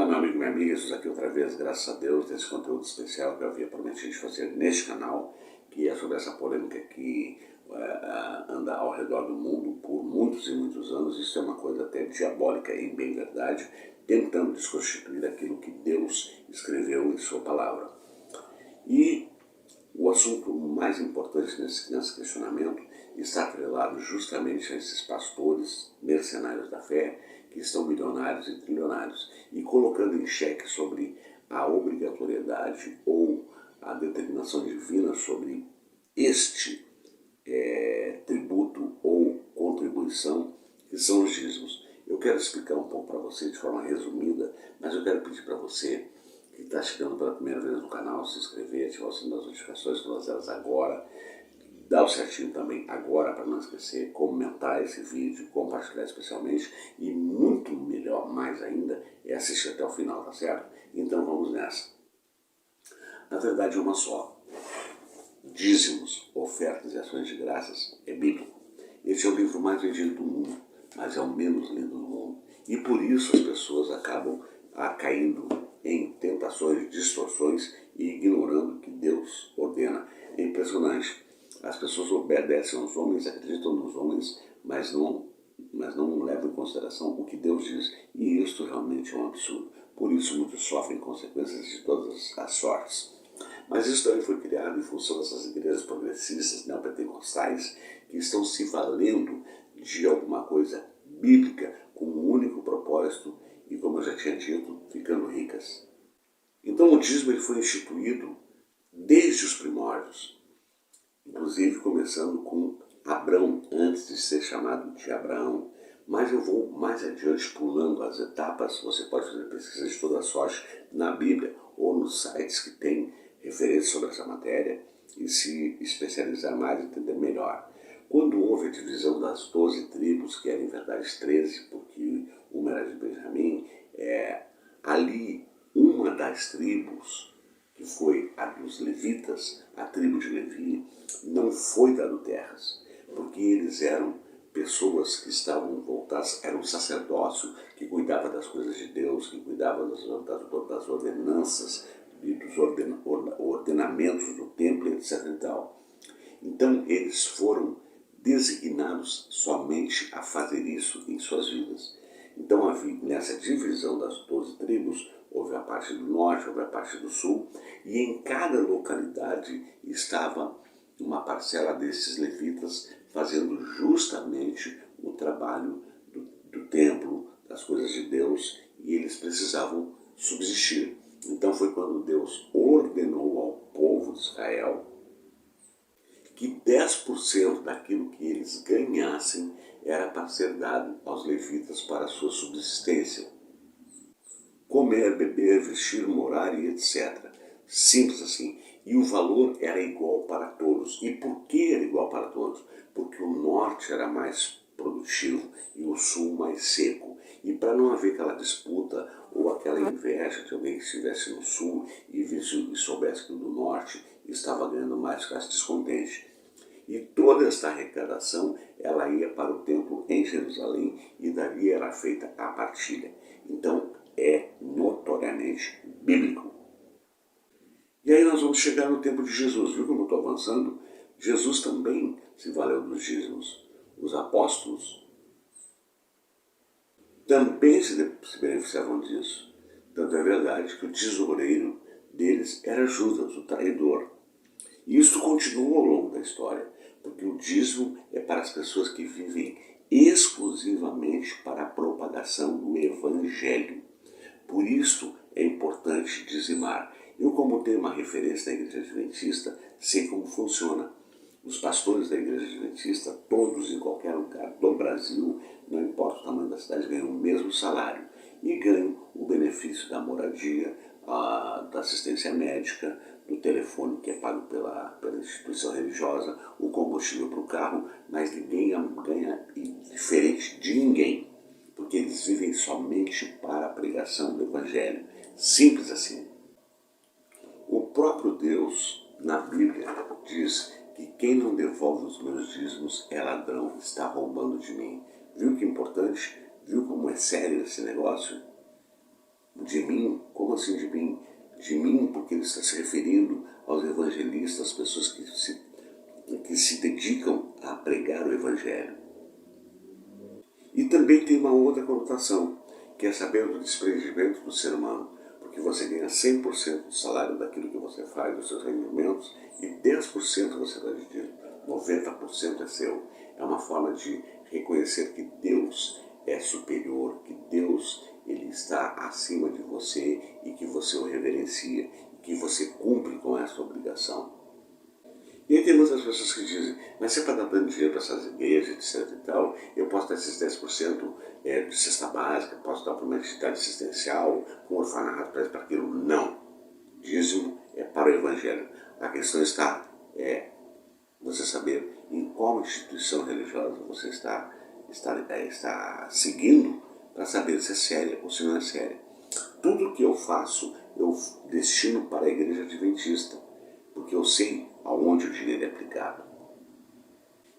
Olá, meu amigo e minha amiga, estamos aqui outra vez, graças a Deus, desse conteúdo especial que eu havia prometido de fazer neste canal, que é sobre essa polêmica que anda ao redor do mundo por muitos e muitos anos. Isso é uma coisa até diabólica e bem verdade, tentando desconstituir aquilo que Deus escreveu em sua palavra. E o assunto mais importante nesse questionamento está atrelado justamente a esses pastores mercenários da fé, que estão milionários e trilionários, e colocando em xeque sobre a obrigatoriedade ou a determinação divina sobre este tributo ou contribuição, que são os dízimos. Eu quero explicar um pouco para você de forma resumida, mas eu quero pedir para você que está chegando pela primeira vez no canal, se inscrever, ativar o sininho das notificações, todas elas agora. Dá o certinho também agora para não esquecer, comentar esse vídeo, compartilhar especialmente, e muito melhor, mais ainda, é assistir até o final, tá certo? Então vamos nessa. Na verdade é uma só. Dízimos, ofertas e ações de graças é bíblico. Esse é o livro mais vendido do mundo, mas é o menos lido do mundo. E por isso as pessoas acabam caindo em tentações, distorções e ignorando o que Deus ordena. É impressionante. As pessoas obedecem aos homens, acreditam nos homens, mas não levam em consideração o que Deus diz. E isso realmente é um absurdo. Por isso muitos sofrem consequências de todas as sortes. Mas isso também foi criado em função dessas igrejas progressistas, neopentecostais, que estão se valendo de alguma coisa bíblica com um único propósito e, como eu já tinha dito, ficando ricas. Então o dízimo ele foi instituído desde os primórdios, inclusive começando com Abrão, antes de ser chamado de Abraão. Mas eu vou mais adiante pulando as etapas. Você pode fazer pesquisa de toda sorte na Bíblia ou nos sites que tem referências sobre essa matéria e se especializar mais e entender melhor. Quando houve a divisão das 12 tribos, que eram em verdade 13, porque uma era de Benjamim, ali uma das tribos, que foi a dos levitas, a tribo de Levi, não foi dado terras, porque eles eram pessoas que estavam voltadas, era um sacerdócio que cuidava das coisas de Deus, que cuidava das ordenanças, dos ordenamentos do templo, etc. e tal. Então eles foram designados somente a fazer isso em suas vidas. Então nessa divisão das 12 tribos, houve a parte do norte, houve a parte do sul, e em cada localidade estava uma parcela desses levitas fazendo justamente o trabalho do templo, das coisas de Deus, e eles precisavam subsistir. Então foi quando Deus ordenou ao povo de Israel que 10% daquilo que eles ganhassem era para ser dado aos levitas para a sua subsistência. Comer, beber, vestir, morar e etc. Simples assim. E o valor era igual para todos. E por que era igual para todos? Porque o norte era mais produtivo e o sul mais seco. E para não haver aquela disputa ou aquela inveja de alguém que estivesse no sul e soubesse que o do norte estava ganhando mais, ficasse descontente. E toda esta arrecadação ela ia para o templo em Jerusalém e dali era feita a partilha. Então é notoriamente bíblico. E aí nós vamos chegar no tempo de Jesus, viu como eu estou avançando? Jesus também se valeu dos dízimos. Os apóstolos também se beneficiavam disso. Tanto é verdade que o tesoureiro deles era Judas, o traidor. E isso continua ao longo da história, porque o dízimo é para as pessoas que vivem exclusivamente para a propagação do Evangelho. Por isso é importante dizimar. Eu, como tenho uma referência da Igreja Adventista, sei como funciona. Os pastores da Igreja Adventista, todos em qualquer lugar do Brasil, não importa o tamanho da cidade, ganham o mesmo salário e ganham o benefício da moradia, da assistência médica, do telefone que é pago pela instituição religiosa, o combustível para o carro, mas ninguém ganha diferente de ninguém, porque eles vivem somente para a pregação do Evangelho. Simples assim. O próprio Deus, na Bíblia, diz que quem não devolve os meus dízimos é ladrão, está roubando de mim. Viu que importante? Viu como é sério esse negócio? De mim? Como assim de mim? De mim porque ele está se referindo aos evangelistas, às pessoas que se dedicam a pregar o evangelho. E também tem uma outra conotação, que é saber do desprendimento do ser humano, porque você ganha 100% do salário daquilo que você faz, dos seus rendimentos, e 10% você está dividindo, 90% é seu. É uma forma de reconhecer que Deus é superior, que Deus ele está acima de você e que você o reverencia, e que você cumpre com essa obrigação. E aí tem muitas pessoas que dizem, mas você está dando dinheiro para essas igrejas, etc e tal, eu posso dar esses 10% de cesta básica, posso dar para uma entidade assistencial, um orfanato, para aquilo. Não. Dízimo é para o Evangelho. A questão está você saber em qual instituição religiosa você está seguindo para saber se é séria ou se não é séria. Tudo que eu faço, eu destino para a igreja adventista, porque eu sei aonde o dinheiro é aplicado.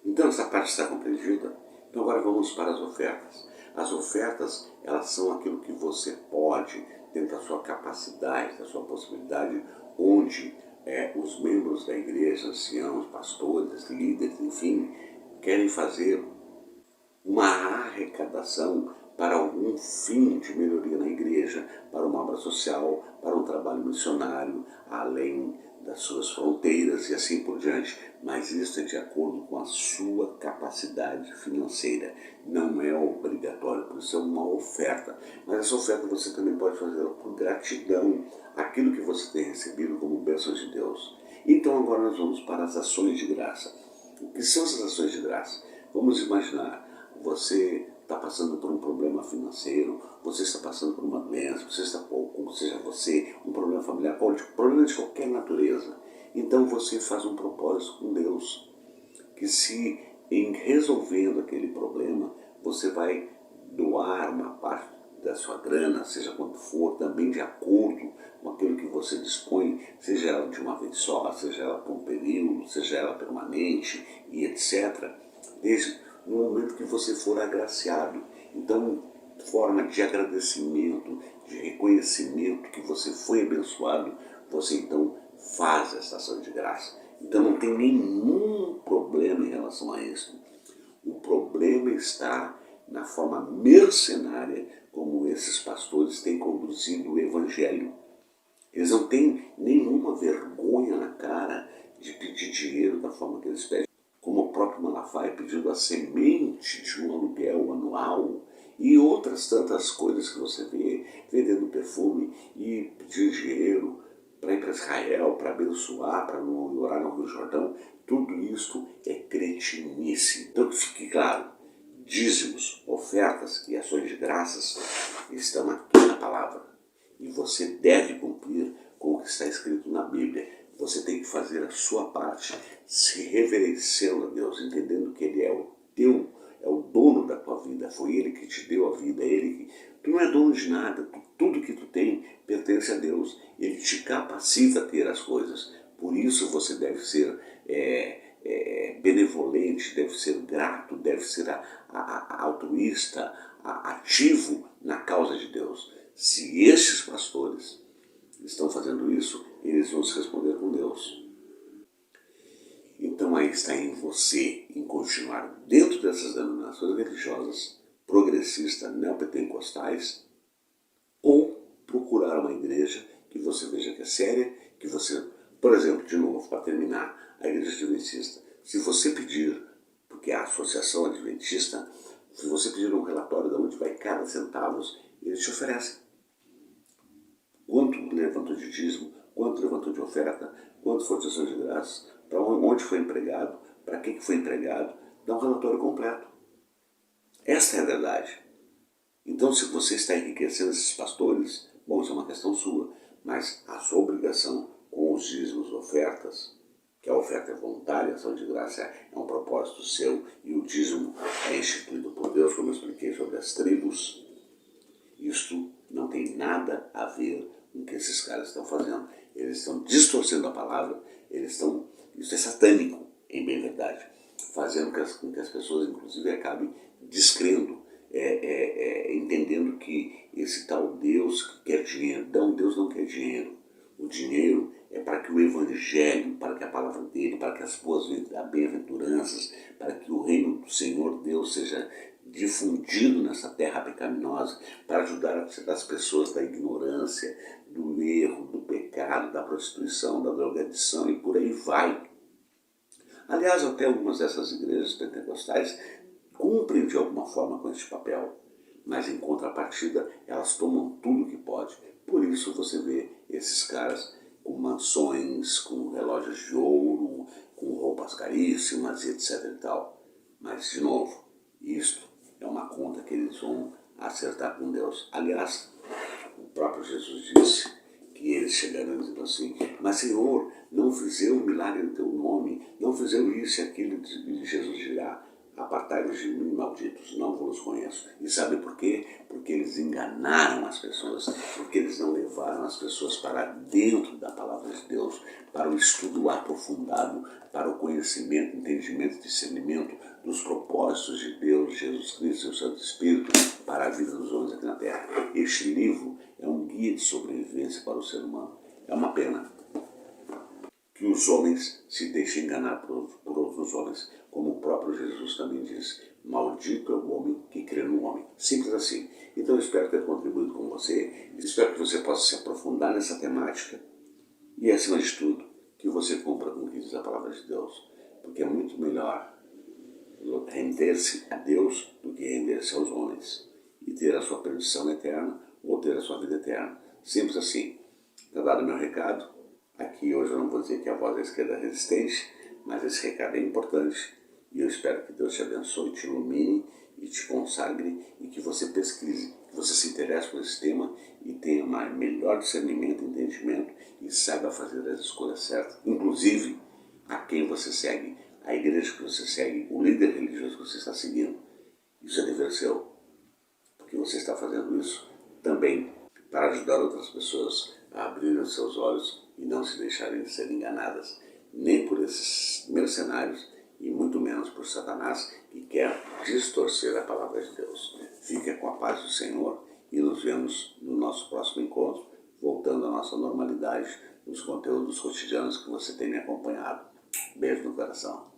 Então essa parte está compreendida? Então agora vamos para as ofertas. As ofertas, elas são aquilo que você pode, dentro da sua capacidade, da sua possibilidade, onde os membros da igreja, anciãos, pastores, líderes, enfim, querem fazer uma arrecadação para algum fim de melhoria na igreja, para uma obra social, para um trabalho missionário, além das suas fronteiras e assim por diante. Mas isso é de acordo com a sua capacidade financeira. Não é obrigatório, por isso é uma oferta. Mas essa oferta você também pode fazer por gratidão àquilo que você tem recebido como bênção de Deus. Então agora nós vamos para as ações de graça. O que são essas ações de graça? Vamos imaginar, você está passando por um problema financeiro, você está passando por uma doença, você está, como seja você, um problema familiar, problema de qualquer natureza. Então você faz um propósito com Deus, que se em resolvendo aquele problema, você vai doar uma parte da sua grana, seja quanto for, também de acordo com aquilo que você dispõe, seja ela de uma vez só, seja ela por um período, seja ela permanente e etc., desde no momento que você for agraciado. Então, forma de agradecimento, de reconhecimento que você foi abençoado, você então faz essa ação de graça. Então não tem nenhum problema em relação a isso. O problema está na forma mercenária como esses pastores têm conduzido o evangelho. Eles não têm nenhuma vergonha na cara de pedir dinheiro da forma que eles pedem, como o próprio Malafaia pedindo a semente de um aluguel anual e outras tantas coisas que você vê, vendendo perfume e pedindo dinheiro para ir para Israel, para abençoar, para orar no Rio Jordão. Tudo isso é cretinice. Então que fique claro, dízimos, ofertas e ações de graças estão aqui na palavra. E você deve cumprir com o que está escrito na Bíblia. Você tem que fazer a sua parte, se reverenciando a Deus, entendendo que Ele é o dono da tua vida, foi Ele que te deu a vida, tu não é dono de nada, tudo que tu tem pertence a Deus, Ele te capacita a ter as coisas, por isso você deve ser benevolente, deve ser grato, deve ser altruísta, ativo na causa de Deus. Se esses pastores estão fazendo isso, eles vão se responder com Deus. Então aí está em você, em continuar dentro dessas denominações religiosas, progressistas, neopentecostais, ou procurar uma igreja que você veja que é séria, que você, por exemplo, de novo, para terminar, a igreja adventista, se você pedir, porque a associação adventista, se você pedir um relatório de onde vai cada centavo, eles te oferecem. Quanto levantou de dízimo, quanto levantou de oferta, quanto foi de ação de graça, para onde foi empregado, para que foi empregado, dá um relatório completo. Esta é a verdade. Então, se você está enriquecendo esses pastores, bom, isso é uma questão sua, mas a sua obrigação com os dízimos, ofertas, que a oferta é voluntária, a ação de graça é um propósito seu, e o dízimo é instituído por Deus, como eu expliquei sobre as tribos, isto não tem nada a ver com o que esses caras estão fazendo. Eles estão distorcendo a palavra, isso é satânico, em bem verdade, fazendo com que as pessoas, inclusive, acabem descrendo entendendo que esse tal Deus que quer dinheiro. Não, Deus não quer dinheiro. O dinheiro é para que o Evangelho, para que a palavra dele, para que as boas bem-aventuranças, para que o reino do Senhor Deus seja difundido nessa terra pecaminosa, para ajudar as pessoas da ignorância, do erro, do pecado, da prostituição, da drogadição e por aí vai. Aliás, até algumas dessas igrejas pentecostais cumprem de alguma forma com este papel, mas em contrapartida elas tomam tudo que pode. Por isso você vê esses caras com mansões, com relógios de ouro, com roupas caríssimas, etc. e tal. Mas, de novo, isto é uma conta que eles vão acertar com Deus. Aliás, o próprio Jesus disse que eles chegaram dizendo assim: mas Senhor, não fizeu um milagre em teu nome, não fizeu isso e aquilo. E Jesus dirá: apartai-vos de mim, malditos, não vos conheço. E sabe por quê? Porque eles enganaram as pessoas, porque eles não levaram as pessoas para dentro da palavra de Deus, para o estudo aprofundado, para o conhecimento, entendimento e discernimento dos propósitos de Deus, Jesus Cristo e o Santo Espírito para a vida dos homens aqui na Terra. Este livro é um guia de sobrevivência para o ser humano. É uma pena que os homens se deixem enganar por outros homens, como o próprio Jesus também diz: maldito é o homem que crê no homem. Simples assim. Então eu espero ter contribuído com você, espero que você possa se aprofundar nessa temática e, acima de tudo, que você cumpra com o que diz a palavra de Deus, porque é muito melhor render-se a Deus do que render-se aos homens e ter a sua perdição eterna ou ter a sua vida eterna. Simples assim. Está dado o meu recado. Aqui hoje eu não vou dizer que a voz da esquerda é resistente, mas esse recado é importante e eu espero que Deus te abençoe, te ilumine e te consagre e que você pesquise, que você se interesse por esse tema e tenha melhor discernimento, entendimento e saiba fazer as escolhas certas, inclusive a quem você segue, a igreja que você segue, o líder religioso que você está seguindo. Isso é dever seu, porque você está fazendo isso também para ajudar outras pessoas a abrirem os seus olhos e não se deixarem de ser enganadas, nem por esses mercenários e muito menos por Satanás, que quer distorcer a palavra de Deus. Fique com a paz do Senhor e nos vemos no nosso próximo encontro, voltando à nossa normalidade, nos conteúdos cotidianos que você tem me acompanhado. Beijo no coração.